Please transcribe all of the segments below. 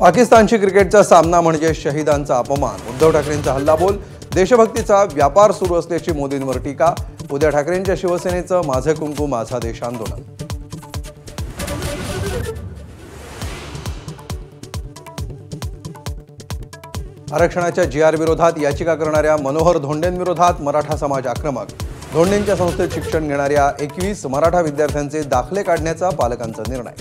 पाकिस्तानशी क्रिकेटचा सामना म्हणजे शहीदांचा अपमान. उद्धव ठाकरेंचा हल्लाबोल. देशभक्तीचा व्यापार सुरू असल्याची मोदींवर टीका. उद्धव ठाकरेंच्या शिवसेनेचं माझं कुंकू माझा देश आंदोलन. आरक्षणाच्या GR विरोधात याचिका करणाऱ्या मनोहर धोंडेंविरोधात मराठा समाज आक्रमक. धोंडेंच्या संस्थेत शिक्षण घेणाऱ्या 21 मराठा विद्यार्थ्यांचे दाखले काढण्याचा पालकांचा निर्णय.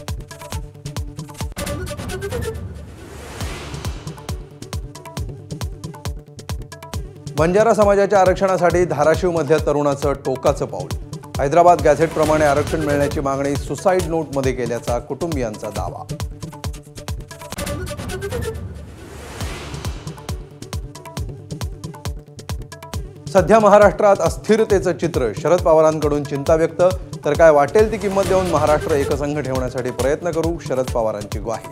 बंजारा समाजाच्या आरक्षणासाठी धाराशिवमधल्या तरुणाचं टोकाचं पाऊल. हैदराबाद गॅझेटप्रमाणे आरक्षण मिळण्याची मागणी सुसाईड नोटमध्ये केल्याचा कुटुंबियांचा दावा. सध्या महाराष्ट्रात अस्थिरतेचं चित्र. शरद पवारांकडून चिंता व्यक्त. तर काय वाटेल ती किंमत देऊन महाराष्ट्र एकसंघ ठेवण्यासाठी प्रयत्न करू, शरद पवारांची ग्वाही.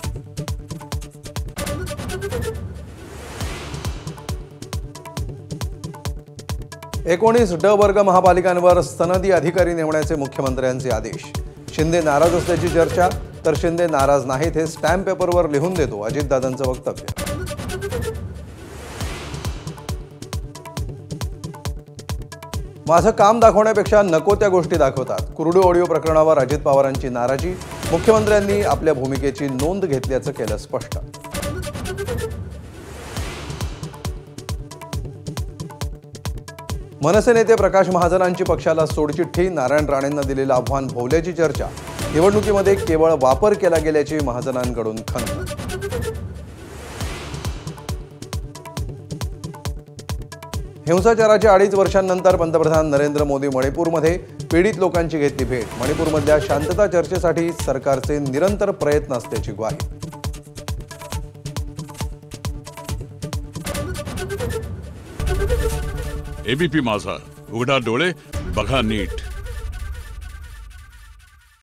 एकोणीस ड वर्ग महापालिकांवर सनदी अधिकारी नेमण्याचे मुख्यमंत्र्यांचे आदेश. शिंदे नाराज असल्याची चर्चा. तर शिंदे नाराज नाहीत हे स्टॅम्प पेपरवर लिहून देतो, अजितदादांचं वक्तव्य. माझं काम दाखवण्यापेक्षा नको त्या गोष्टी दाखवतात. कुरडू ऑडिओ प्रकरणावर अजित पवारांची नाराजी. मुख्यमंत्र्यांनी आपल्या भूमिकेची नोंद घेतल्याचं केलं स्पष्ट. मनसे नेते प्रकाश महाजनांची पक्षाला सोडचिठ्ठी. नारायण राणेंना दिलेलं आव्हान भोवल्याची चर्चा. निवडणुकीमध्ये केवळ वापर केला गेल्याची महाजनांकडून खंत. हिंसाचाराच्या 2.5 वर्षांनंतर पंतप्रधान नरेंद्र मोदी मणिपूरमध्ये पीडित लोकांची घेतली भेट. मणिपूरमधल्या शांतता चर्चेसाठी सरकारचे निरंतर प्रयत्न असल्याची ग्वाही. एबीपी माझा, उघडा डोळे बघा नीट.